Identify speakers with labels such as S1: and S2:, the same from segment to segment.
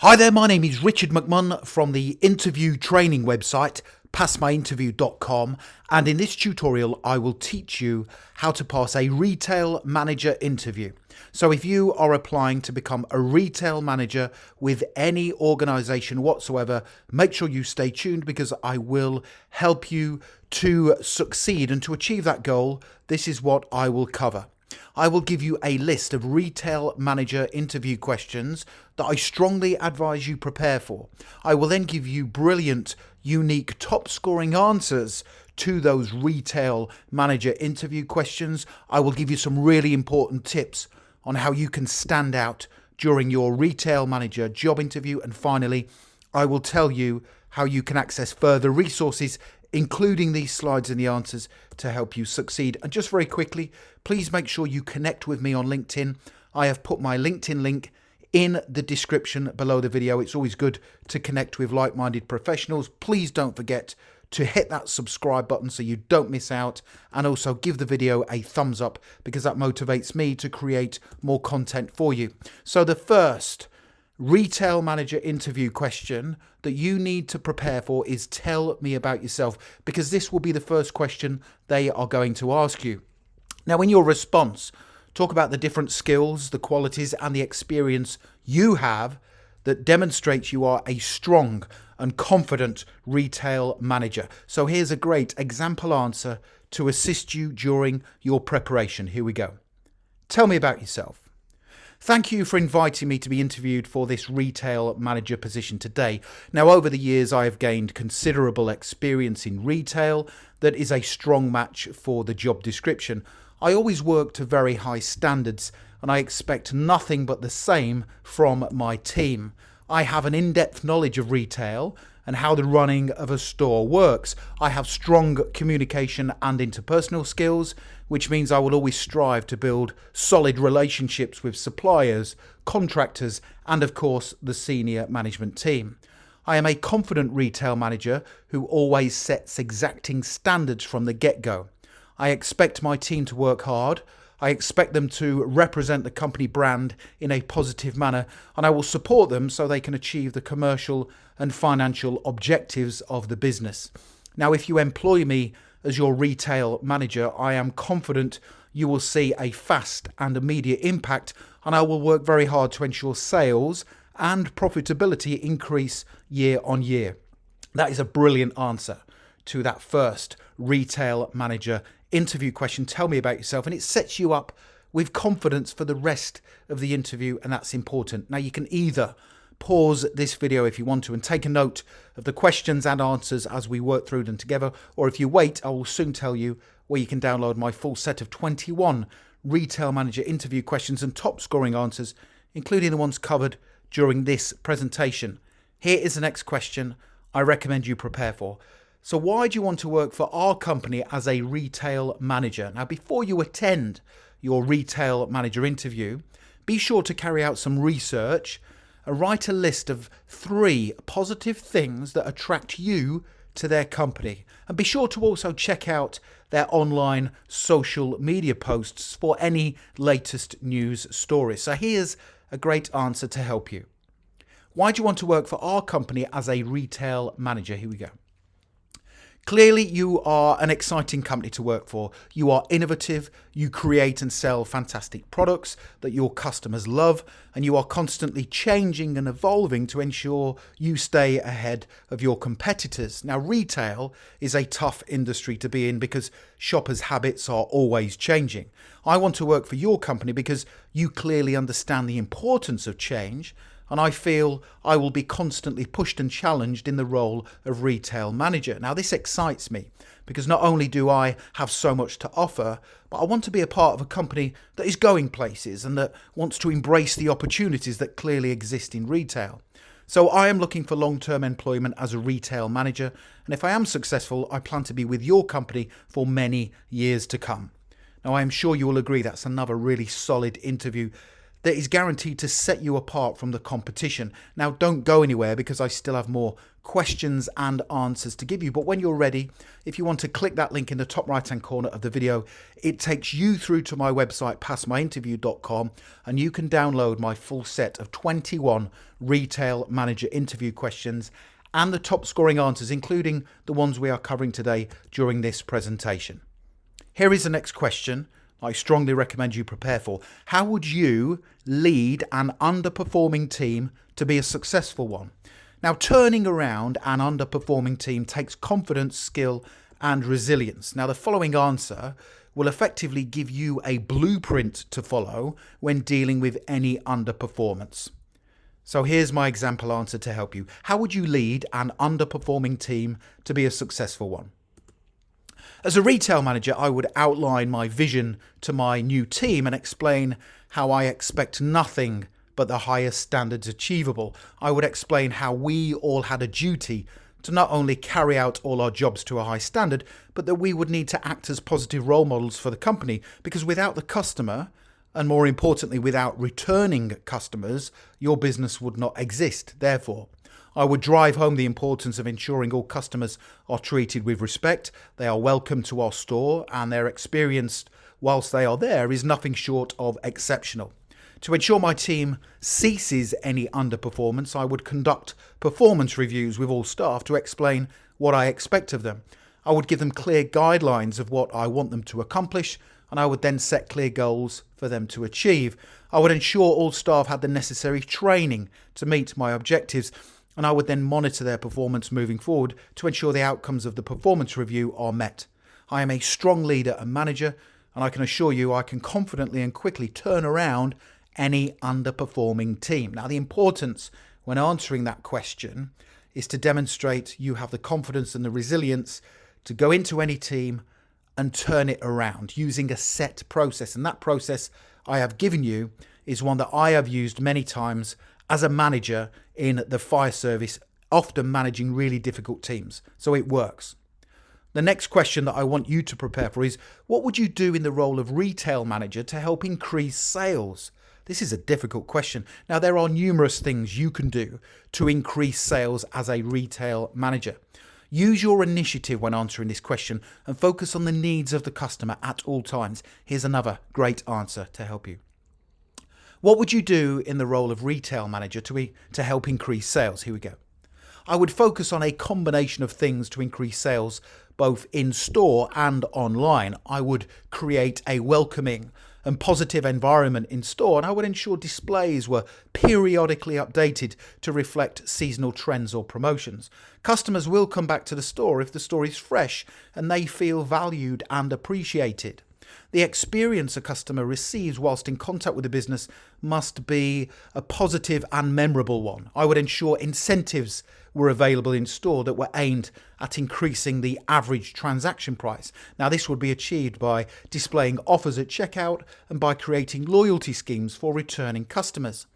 S1: Hi there, my name is Richard McMunn from the interview training website passmyinterview.com, and in this tutorial I will teach you how to pass a retail manager interview. So if you are applying to become a retail manager with any organization whatsoever, make sure you stay tuned because I will help you to succeed and to achieve that goal. This is what I will cover. I will give you a list of retail manager interview questions that I strongly advise you prepare for. I will then give you brilliant, unique, top scoring answers to those retail manager interview questions. I will give you some really important tips on how you can stand out during your retail manager job interview. And finally, I will tell you how you can access further resources, including these slides and the answers, to help you succeed. And just very quickly, please make sure you connect with me on LinkedIn. I have put my LinkedIn link in the description below the video. It's always good to connect with like-minded professionals. Please don't forget to hit that subscribe button so you don't miss out, and also give the video a thumbs up because that motivates me to create more content for you. So the first retail manager interview question that you need to prepare for is tell me about yourself, because this will be the first question they are going to ask you. Now, in your response, talk about the different skills, the qualities and the experience you have that demonstrates you are a strong and confident retail manager. So here's a great example answer to assist you during your preparation. Here we go. Tell me about yourself. Thank you for inviting me to be interviewed for this retail manager position today. Now, over the years, I have gained considerable experience in retail that is a strong match for the job description. I always work to very high standards, and I expect nothing but the same from my team. I have an in-depth knowledge of retail and how the running of a store works. I have strong communication and interpersonal skills, which means I will always strive to build solid relationships with suppliers, contractors, and of course the senior management team. I am a confident retail manager who always sets exacting standards from the get-go. I expect my team to work hard. I expect them to represent the company brand in a positive manner, and I will support them so they can achieve the commercial and financial objectives of the business. Now, if you employ me as your retail manager, I am confident you will see a fast and immediate impact, and I will work very hard to ensure sales and profitability increase year on year. That is a brilliant answer to that first retail manager interview question. Tell me about yourself, and it sets you up with confidence for the rest of the interview, and that's important. Now, you can either pause this video if you want to and take a note of the questions and answers as we work through them together, or if you wait, I will soon tell you where you can download my full set of 21 retail manager interview questions and top scoring answers, including the ones covered during this presentation. Here is the next question I recommend you prepare for. So why do you want to work for our company as a retail manager? Now, before you attend your retail manager interview, be sure to carry out some research and write a list of 3 positive things that attract you to their company. And be sure to also check out their online social media posts for any latest news stories. So here's a great answer to help you. Why do you want to work for our company as a retail manager? Here we go. Clearly, you are an exciting company to work for. You are innovative, you create and sell fantastic products that your customers love, and you are constantly changing and evolving to ensure you stay ahead of your competitors. Now, retail is a tough industry to be in because shoppers' habits are always changing. I want to work for your company because you clearly understand the importance of change, and I feel I will be constantly pushed and challenged in the role of retail manager. Now, this excites me because not only do I have so much to offer, but I want to be a part of a company that is going places and that wants to embrace the opportunities that clearly exist in retail. So I am looking for long-term employment as a retail manager, and if I am successful, I plan to be with your company for many years to come. Now, I am sure you will agree that's another really solid interview that is guaranteed to set you apart from the competition. Now, don't go anywhere because I still have more questions and answers to give you. But when you're ready, if you want to click that link in the top right-hand corner of the video, it takes you through to my website, passmyinterview.com, and you can download my full set of 21 retail manager interview questions and the top scoring answers, including the ones we are covering today during this presentation. Here is the next question I strongly recommend you prepare for. How would you lead an underperforming team to be a successful one? Now, turning around an underperforming team takes confidence, skill, and resilience. Now, the following answer will effectively give you a blueprint to follow when dealing with any underperformance. So here's my example answer to help you. How would you lead an underperforming team to be a successful one? As a retail manager, I would outline my vision to my new team and explain how I expect nothing but the highest standards achievable. I would explain how we all had a duty to not only carry out all our jobs to a high standard, but that we would need to act as positive role models for the company, because without the customer, and more importantly, without returning customers, your business would not exist. Therefore, I would drive home the importance of ensuring all customers are treated with respect, they are welcome to our store, and their experience whilst they are there is nothing short of exceptional. To ensure my team ceases any underperformance, I would conduct performance reviews with all staff to explain what I expect of them. I would give them clear guidelines of what I want them to accomplish, and I would then set clear goals for them to achieve. I would ensure all staff had the necessary training to meet my objectives, and I would then monitor their performance moving forward to ensure the outcomes of the performance review are met. I am a strong leader and manager, and I can assure you I can confidently and quickly turn around any underperforming team. Now, the importance when answering that question is to demonstrate you have the confidence and the resilience to go into any team and turn it around using a set process. And that process I have given you is one that I have used many times as a manager in the fire service, often managing really difficult teams. So it works. The next question that I want you to prepare for is, what would you do in the role of retail manager to help increase sales? This is a difficult question. Now, there are numerous things you can do to increase sales as a retail manager. Use your initiative when answering this question and focus on the needs of the customer at all times. Here's another great answer to help you. What would you do in the role of retail manager to help increase sales? Here we go. I would focus on a combination of things to increase sales, both in store and online. I would create a welcoming and positive environment in store, and I would ensure displays were periodically updated to reflect seasonal trends or promotions. Customers will come back to the store if the store is fresh and they feel valued and appreciated. The experience a customer receives whilst in contact with the business must be a positive and memorable one. I would ensure incentives were available in store that were aimed at increasing the average transaction price. Now, this would be achieved by displaying offers at checkout and by creating loyalty schemes for returning customers.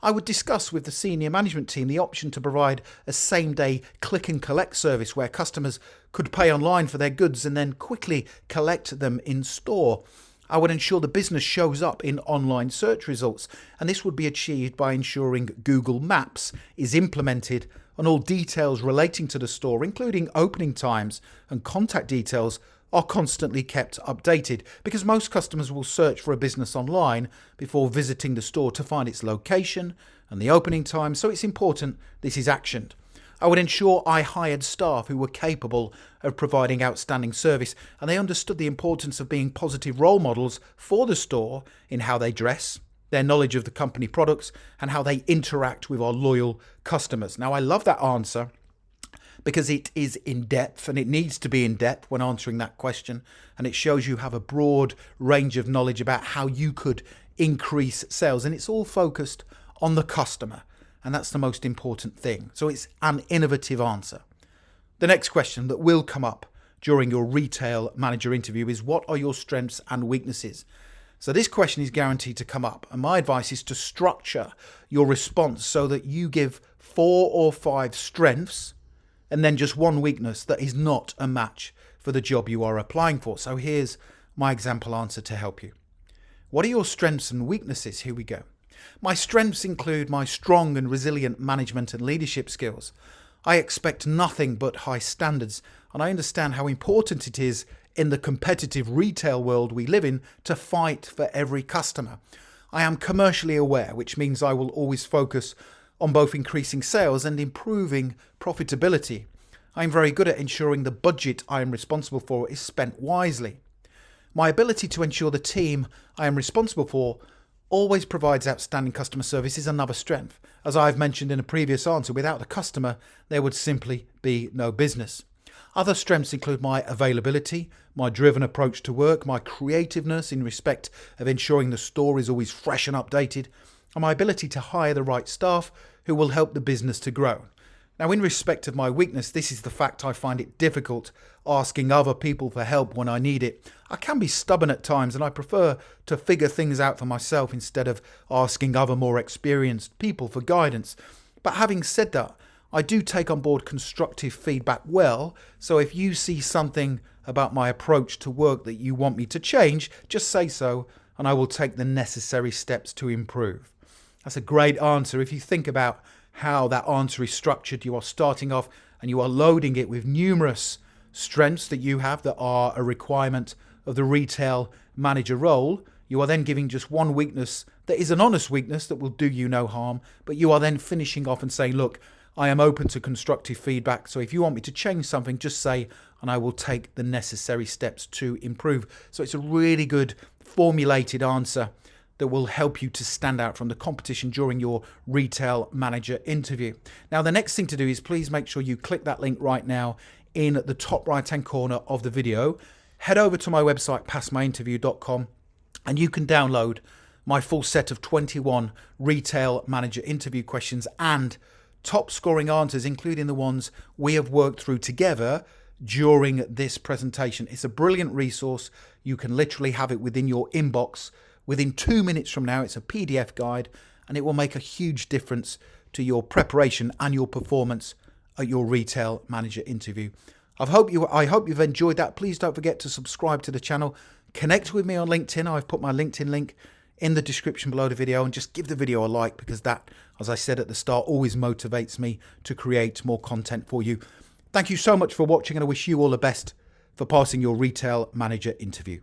S1: I would discuss with the senior management team the option to provide a same-day click and collect service where customers could pay online for their goods and then quickly collect them in store. I would ensure the business shows up in online search results, and this would be achieved by ensuring Google Maps is implemented and all details relating to the store, including opening times and contact details, are constantly kept updated, because most customers will search for a business online before visiting the store to find its location and the opening time, so it's important this is actioned. I would ensure I hired staff who were capable of providing outstanding service, and they understood the importance of being positive role models for the store in how they dress, their knowledge of the company products, and how they interact with our loyal customers. Now, I love that answer because it is in depth, and it needs to be in depth when answering that question, and it shows you have a broad range of knowledge about how you could increase sales, and it's all focused on the customer, and that's the most important thing. So it's an innovative answer. The next question that will come up during your retail manager interview is, what are your strengths and weaknesses? So this question is guaranteed to come up, and my advice is to structure your response so that you give 4 or 5 strengths and then just one weakness that is not a match for the job you are applying for. So here's my example answer to help you. What are your strengths and weaknesses? Here we go. My strengths include my strong and resilient management and leadership skills. I expect nothing but high standards, and I understand how important it is in the competitive retail world we live in to fight for every customer. I am commercially aware, which means I will always focus on both increasing sales and improving profitability. I am very good at ensuring the budget I am responsible for is spent wisely. My ability to ensure the team I am responsible for always provides outstanding customer service is another strength. As I've mentioned in a previous answer, without the customer, there would simply be no business. Other strengths include my availability, my driven approach to work, my creativeness in respect of ensuring the store is always fresh and updated, and my ability to hire the right staff who will help the business to grow. Now, in respect of my weakness, this is the fact I find it difficult asking other people for help when I need it. I can be stubborn at times, and I prefer to figure things out for myself instead of asking other more experienced people for guidance. But having said that, I do take on board constructive feedback well, so if you see something about my approach to work that you want me to change, just say so, and I will take the necessary steps to improve. That's a great answer. If you think about how that answer is structured, you are starting off and you are loading it with numerous strengths that you have that are a requirement of the retail manager role. You are then giving just one weakness that is an honest weakness that will do you no harm, but you are then finishing off and saying, look, I am open to constructive feedback, so if you want me to change something, just say, and I will take the necessary steps to improve. So it's a really good formulated answer that will help you to stand out from the competition during your retail manager interview. Now, the next thing to do is please make sure you click that link right now in the top right-hand corner of the video. Head over to my website, passmyinterview.com, and you can download my full set of 21 retail manager interview questions and top scoring answers, including the ones we have worked through together during this presentation. It's a brilliant resource. You can literally have it within your inbox within 2 minutes from now. It's a PDF guide, and it will make a huge difference to your preparation and your performance at your retail manager interview. I hope you've enjoyed that. Please don't forget to subscribe to the channel. Connect with me on LinkedIn. I've put my LinkedIn link in the description below the video, and just give the video a like, because that, as I said at the start, always motivates me to create more content for you. Thank you so much for watching, and I wish you all the best for passing your retail manager interview.